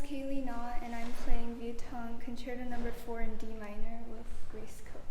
Kaylee Nah, and I'm playing Vieuxtemps Concerto No. 4 in D minor with Grace Coat.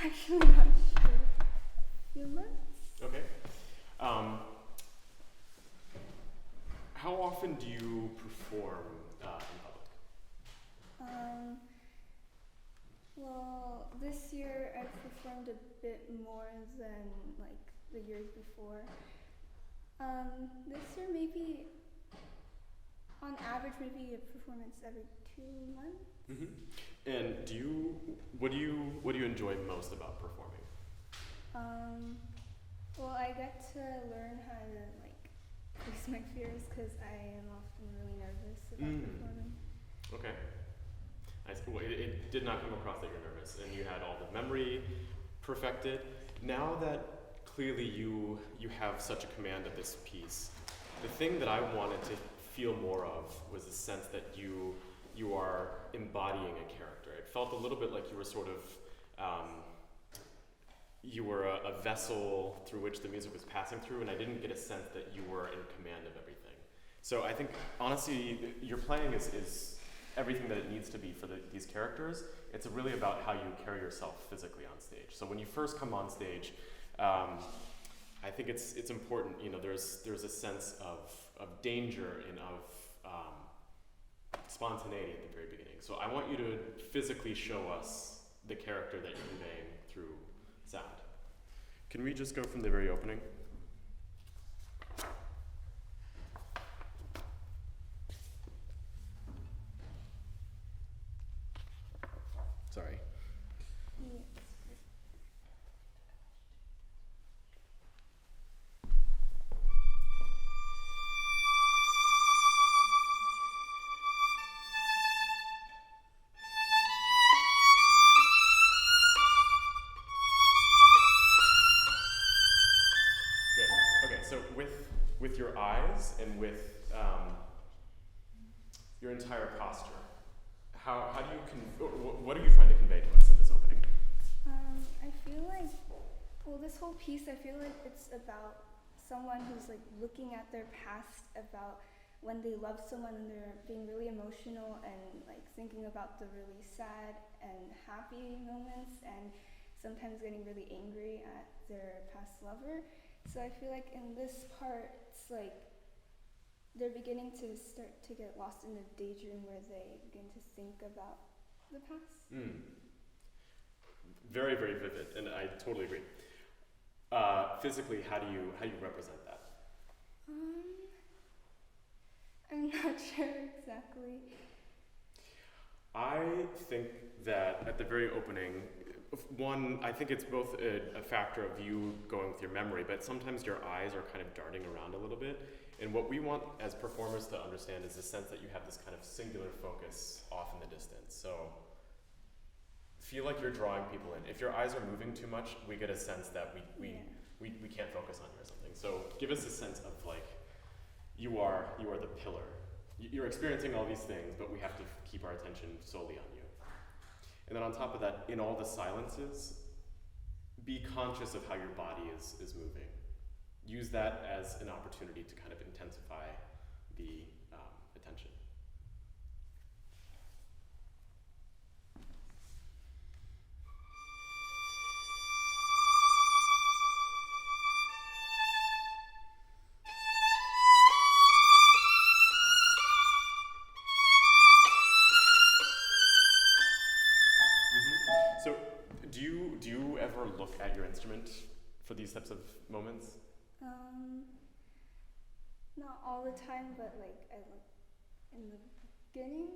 actually not sure. A few months? Okay. How often do you perform in public? Well, this year I've performed a bit more than like the years before. This year maybe, on average, maybe a performance every 2 months. Mm-hmm. And what do you enjoy most about performing? Well, I get to learn how to like face my fears because I am often really nervous about performing. Okay. Nice. Well, it did not come across that you're nervous, and you had all the memory perfected. Now that clearly you have such a command of this piece, the thing that I wanted to feel more of was the sense that you are embodying a character. It felt a little bit like you were sort of you were a vessel through which the music was passing through, and I didn't get a sense that you were in command of everything. So I think, honestly, your playing is everything that it needs to be for these characters. It's really about how you carry yourself physically on stage. So when you first come on stage, I think it's important, there's a sense of danger and of spontaneity at the very beginning. So I want you to physically show us the character that you're conveying through sound. Can we just go from the very opening? Sorry. So with your eyes and with your entire posture, how do you what are you trying to convey to us in this opening? I feel like, this whole piece, I feel like it's about someone who's like looking at their past, about when they love someone and they're being really emotional and like thinking about the really sad and happy moments, and sometimes getting really angry at their past lover. So I feel like in this part, it's like they're beginning to start to get lost in a daydream where they begin to think about the past. Very, very vivid, and I totally agree. Physically, how do you represent that? I'm not sure exactly. I think that at the very opening, one, I think it's both a factor of you going with your memory, but sometimes your eyes are kind of darting around a little bit. And what we want as performers to understand is the sense that you have this kind of singular focus off in the distance. So feel like you're drawing people in. If your eyes are moving too much, we get a sense that we can't focus on you or something. So give us a sense of like, you are the pillar. You're experiencing all these things, but we have to keep our attention solely on you. And then on top of that, in all the silences, be conscious of how your body is moving. Use that as an opportunity to kind of intensify the attention. So do you ever look at your instrument for these types of moments? Not all the time, but like I look in the beginning.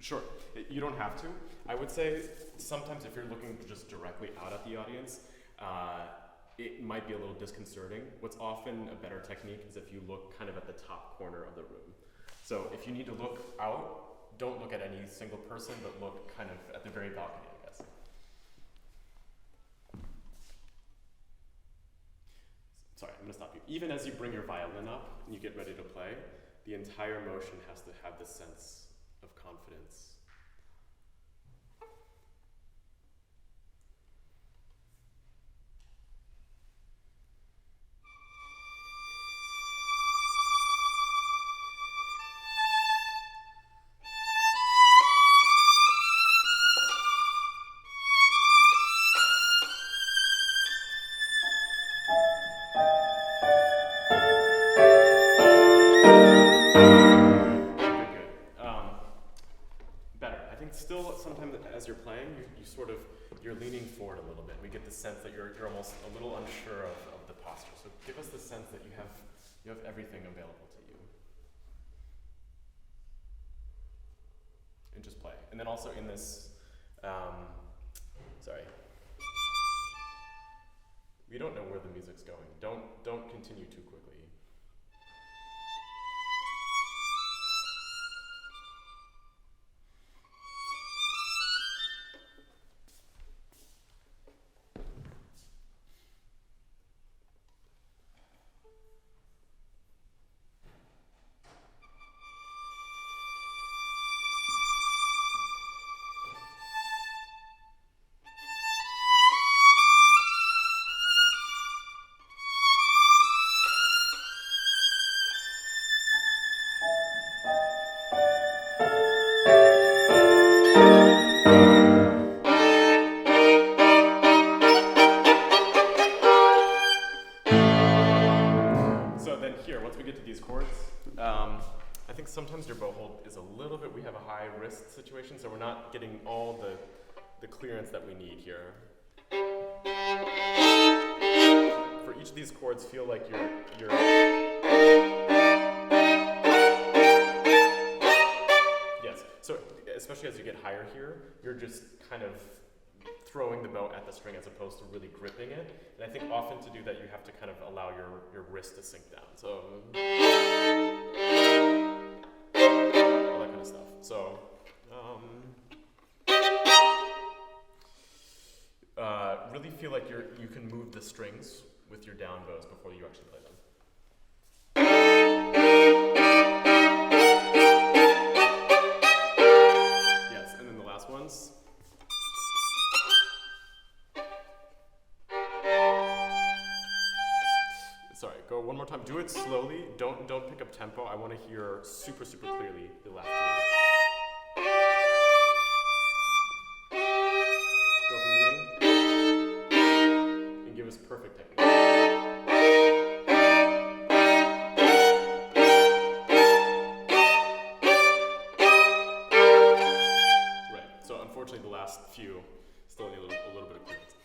Sure, you don't have to. I would say sometimes if you're looking just directly out at the audience, it might be a little disconcerting. What's often a better technique is if you look kind of at the top corner of the room. So if you need to look out, don't look at any single person, but look kind of at the very balcony, I guess. Sorry, I'm gonna stop you. Even as you bring your violin up and you get ready to play, the entire motion has to have this sense of confidence. think still sometimes as you're playing, you're leaning forward a little bit. We get the sense that you're almost a little unsure of the posture. So give us the sense that you have everything available to you. And just play. And then also in this, sorry. We don't know where the music's going. Don't continue too quickly. I think sometimes your bow hold is a little bit, we have a high wrist situation, so we're not getting all the clearance that we need here. For each of these chords, feel like you're yes, so especially as you get higher here, you're just kind of throwing the bow at the string as opposed to really gripping it. And I think often to do that, you have to kind of allow your wrist to sink down. So all that kind of stuff. So really feel like you can move the strings with your down bows before you actually play them. Yes, and then the last ones. Sorry, go one more time. Do it slowly. Don't pick up tempo. I want to hear super, super clearly the last three. Go from the beginning. And give us perfect technique. Right. So unfortunately, the last few still need a little bit of clearance.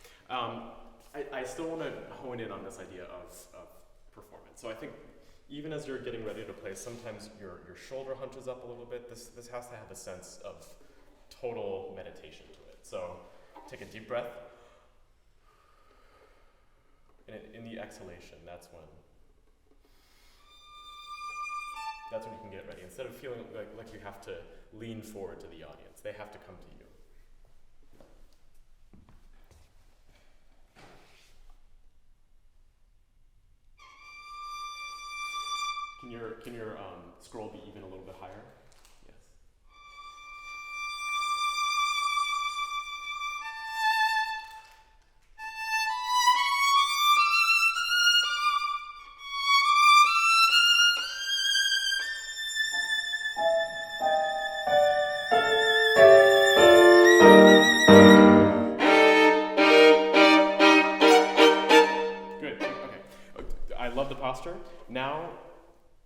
I still want to hone in on this idea of performance. So I think even as you're getting ready to play, sometimes your shoulder hunches up a little bit. This has to have a sense of total meditation to it. So take a deep breath. And in the exhalation, that's when you can get ready. Instead of feeling like you have to lean forward to the audience, they have to come to you. Can your scroll be even a little bit higher? Yes. Good. Okay. I love the posture. Now,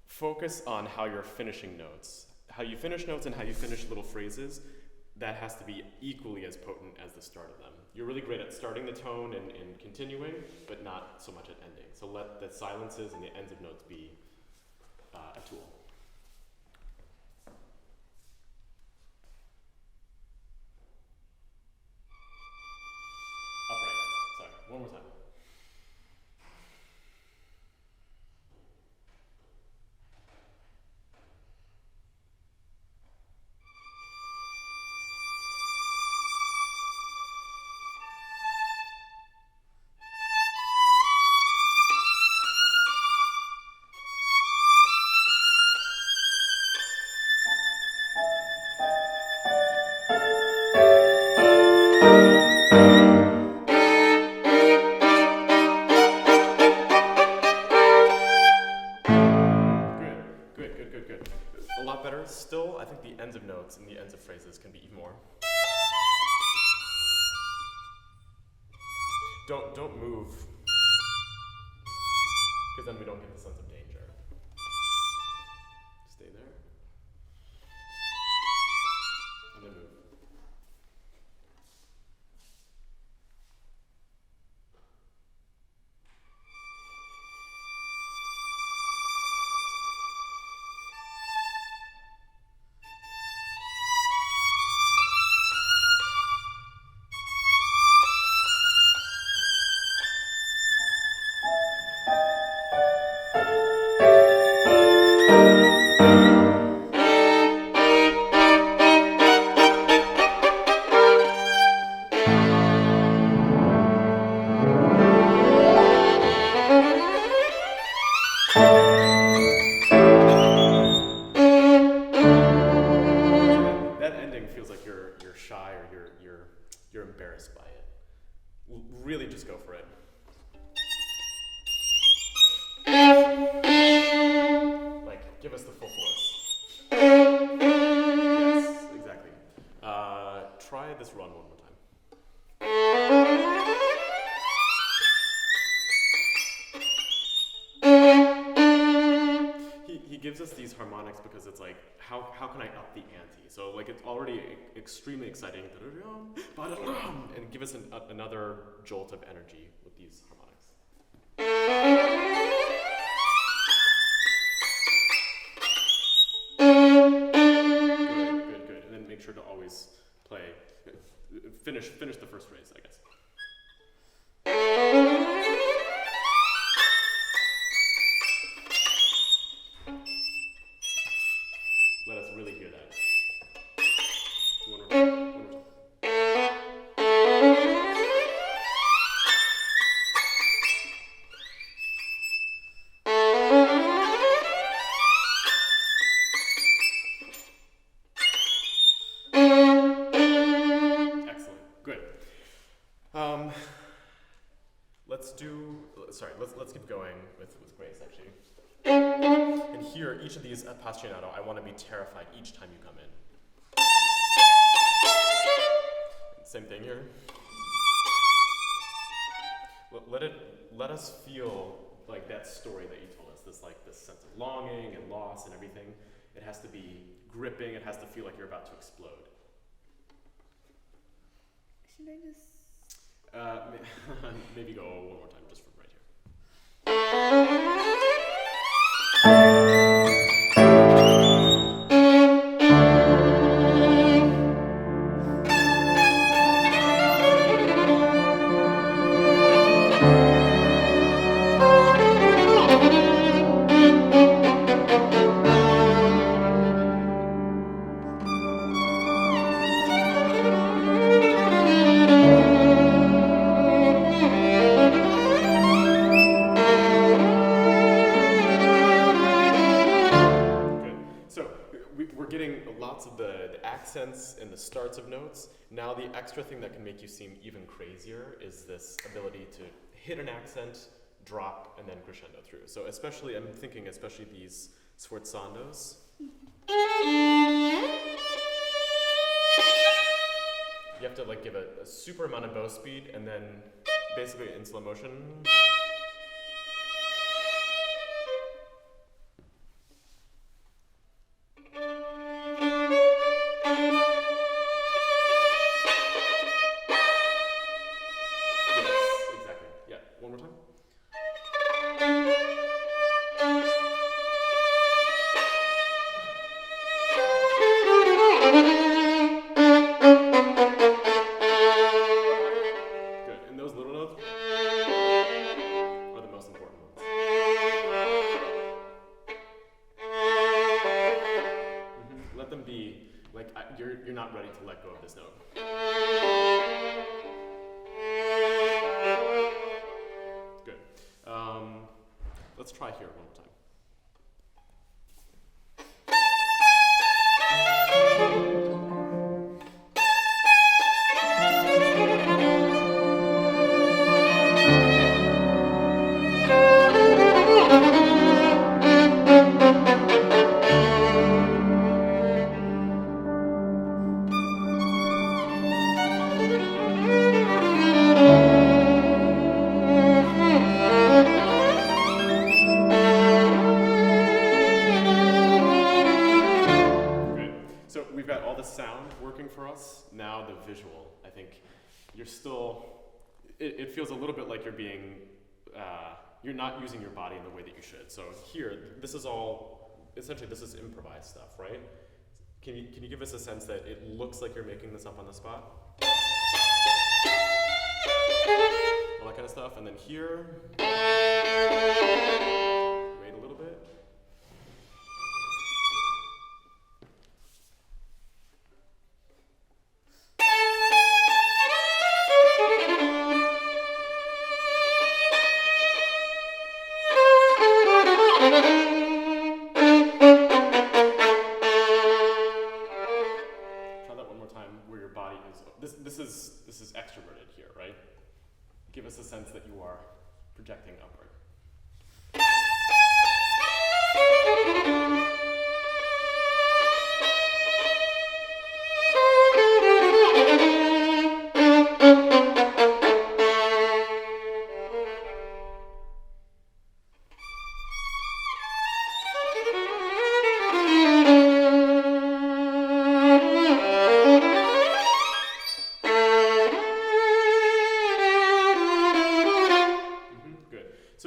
focus on how you're finishing notes. How you finish notes and how you finish little phrases, that has to be equally as potent as the start of them. You're really great at starting the tone and continuing, but not so much at ending. So let the silences and the ends of notes be a tool. Upright. Sorry, one more time. Still, I think the ends of notes and the ends of phrases can be even more. Don't move, because then we don't get the sense of danger. Stay there, and then move. you're shy or you're embarrassed by it. Really just go for it. Like, give us the full force. Yes, exactly. Try this run one more time. He gives us these harmonics because it's like, how can I up the ante? So like it's already extremely exciting, and give us another jolt of energy with these harmonics. Good. And then make sure to always play, finish the first phrase, I guess. Let us really hear that. One more time. Excellent. Good. Let's keep going with Grace, actually. And here, each of these appassionato, I want to be terrified each time you come in. Same thing here. Let us feel like that story that you told us, this sense of longing and loss and everything. It has to be gripping. It has to feel like you're about to explode. Should I just? Maybe go one more time, just from right here. Accents in the starts of notes. Now the extra thing that can make you seem even crazier is this ability to hit an accent, drop, and then crescendo through. So I'm thinking especially these sforzandos. You have to like give a super amount of bow speed and then basically in slow motion. You're not ready to let go of this note. Good. Let's try here one more time. For us. Now the visual, I think you're still, it feels a little bit like you're being, you're not using your body in the way that you should. So here, this is all, essentially this is improvised stuff, right? Can you give us a sense that it looks like you're making this up on the spot? All that kind of stuff, and then here, wait a little bit. Try that one more time, where your body is, this is extroverted here, right? Give us a sense that you are projecting upward.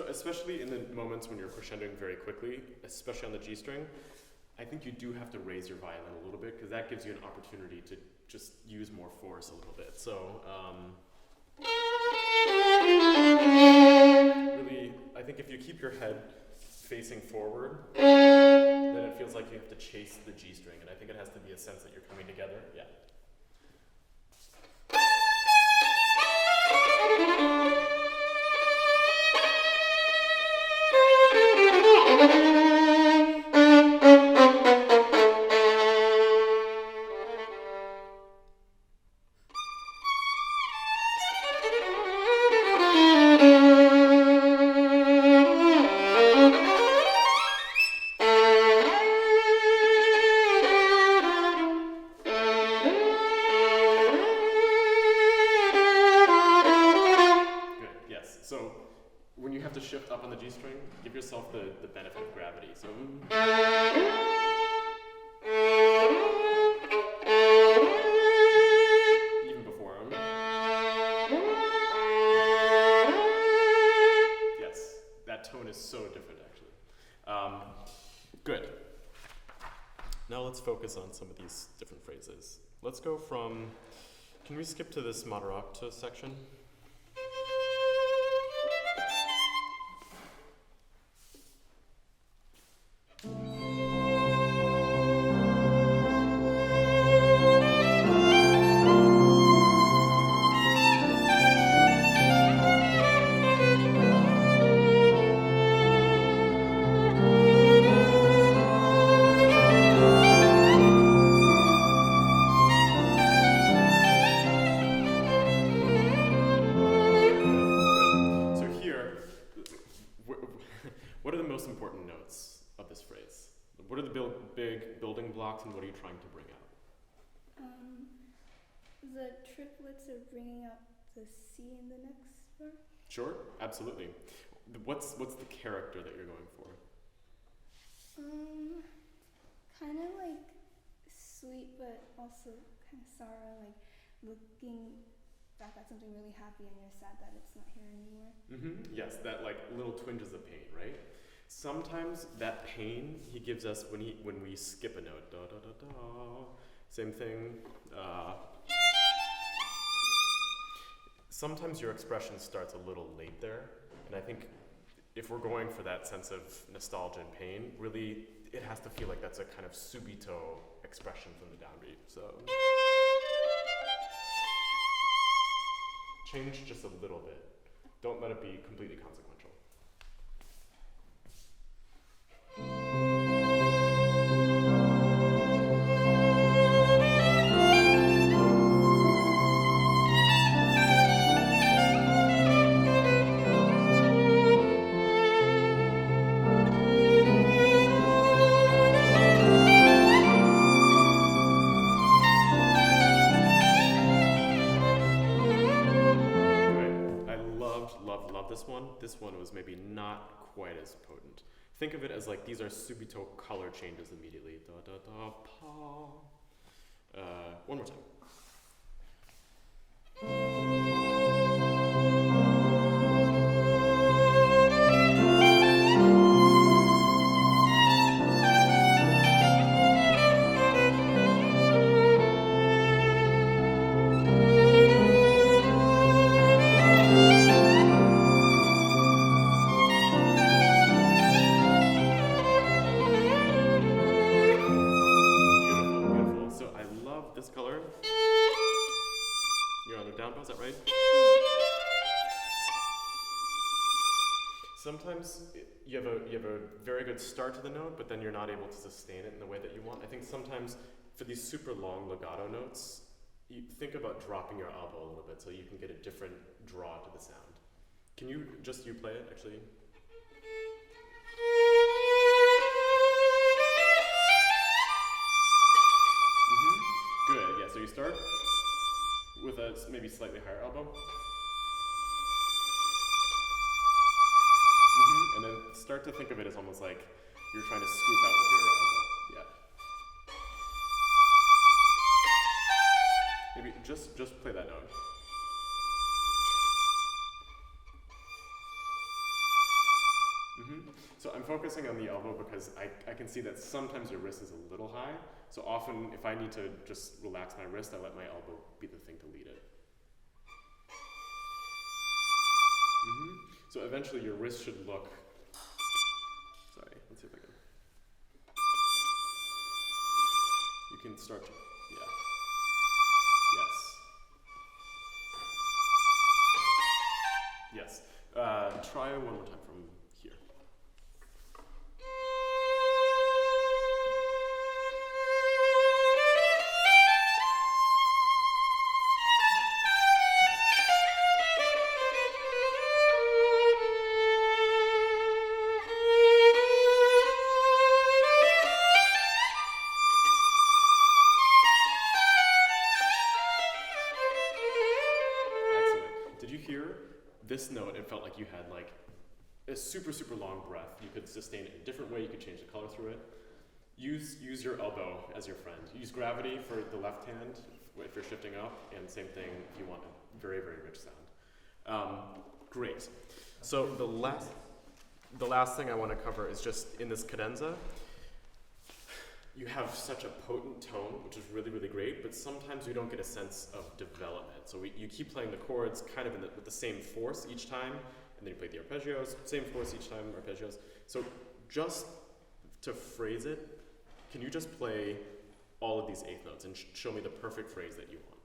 Especially in the moments when you're crescendoing very quickly, especially on the G string, I think you do have to raise your violin a little bit because that gives you an opportunity to just use more force a little bit. So really, I think if you keep your head facing forward, then it feels like you have to chase the G string, and I think it has to be a sense that you're coming together. Yeah. The benefit of gravity. So even before yes, that tone is so different actually. Good. Now let's focus on some of these different phrases. Let's go from, can we skip to this moderato section? And what are you trying to bring out? The triplets are bringing out the C in the next bar. Sure, absolutely. What's the character that you're going for? Kind of like sweet, but also kind of sorrow, like looking back at something really happy and you're sad that it's not here anymore. Mm-hmm. Yes, that like little twinges of pain, right? Sometimes that pain he gives us when we skip a note. Da da da da. Same thing. Sometimes your expression starts a little late there, and I think if we're going for that sense of nostalgia and pain, really it has to feel like that's a kind of subito expression from the downbeat. So change just a little bit. Don't let it be completely consequential. This one was maybe not quite as potent. Think of it as like these are subito color changes immediately. Da da da pa. One more time. Sometimes you have a very good start to the note, but then you're not able to sustain it in the way that you want. I think sometimes for these super long legato notes, you think about dropping your elbow a little bit so you can get a different draw to the sound. Can you play it actually? Good, yeah, so you start with a maybe slightly higher elbow. And then start to think of it as almost like you're trying to scoop out with your elbow. Yeah. Maybe just play that note. So I'm focusing on the elbow because I can see that sometimes your wrist is a little high. So often if I need to just relax my wrist, I let my elbow be the thing to lead it. So eventually your wrist should look, sorry, let's see if I can. You can start to, yeah. Yes. Yes. Try one more time from here. This note, it felt like you had like a super, super long breath. You could sustain it in a different way. You could change the color through it. Use your elbow as your friend. Use gravity for the left hand if you're shifting up, and same thing if you want a very, very rich sound. Great. So the last thing I want to cover is just in this cadenza, you have such a potent tone, which is really, really great, but sometimes we don't get a sense of development. So you keep playing the chords kind of with the same force each time, and then you play the arpeggios, same force each time, arpeggios. So just to phrase it, can you just play all of these eighth notes and show me the perfect phrase that you want?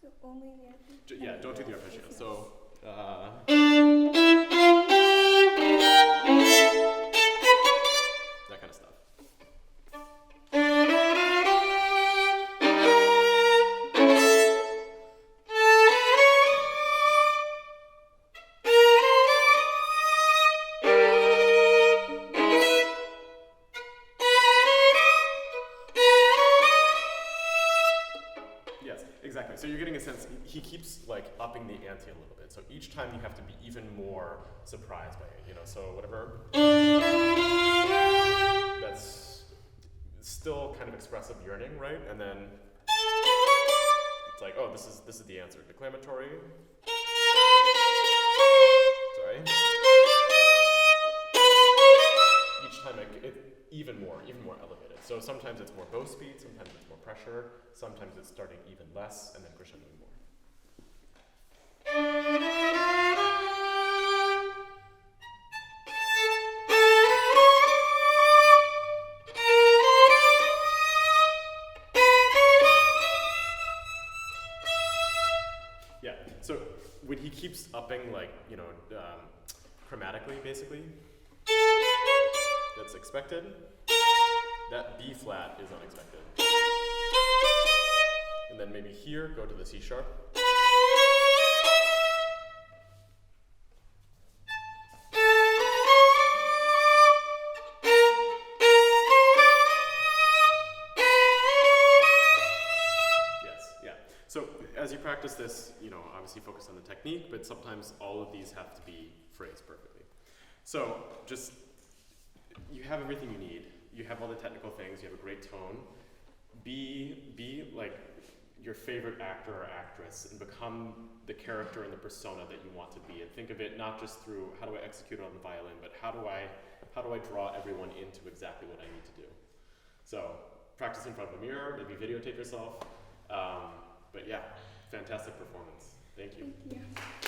So only the arpeggios? Yeah, don't do the arpeggios. So, that kind of stuff. Yes, exactly. So you're getting a sense, he keeps like upping the ante a little bit. So each time you have to be even more surprised by it, you know, so whatever. That's still kind of expressive yearning, right? And then it's like, oh, this is the answer. Declamatory. Sorry. Each time even more elevated. So sometimes it's more bow speed, sometimes it's more pressure, sometimes it's starting even less and then crescendoing more. Yeah, so when he keeps upping, like, you know, chromatically, basically, that's expected. That B flat is unexpected. And then maybe here, go to the C sharp. Yes, yeah. So as you practice this, you know, obviously focus on the technique, but sometimes all of these have to be phrased perfectly. So just, you have everything you need. You have all the technical things, you have a great tone. Be like your favorite actor or actress and become the character and the persona that you want to be. And think of it not just through how do I execute it on the violin, but how do I draw everyone into exactly what I need to do. So practice in front of a mirror, maybe videotape yourself. But yeah, fantastic performance. Thank you. Thank you.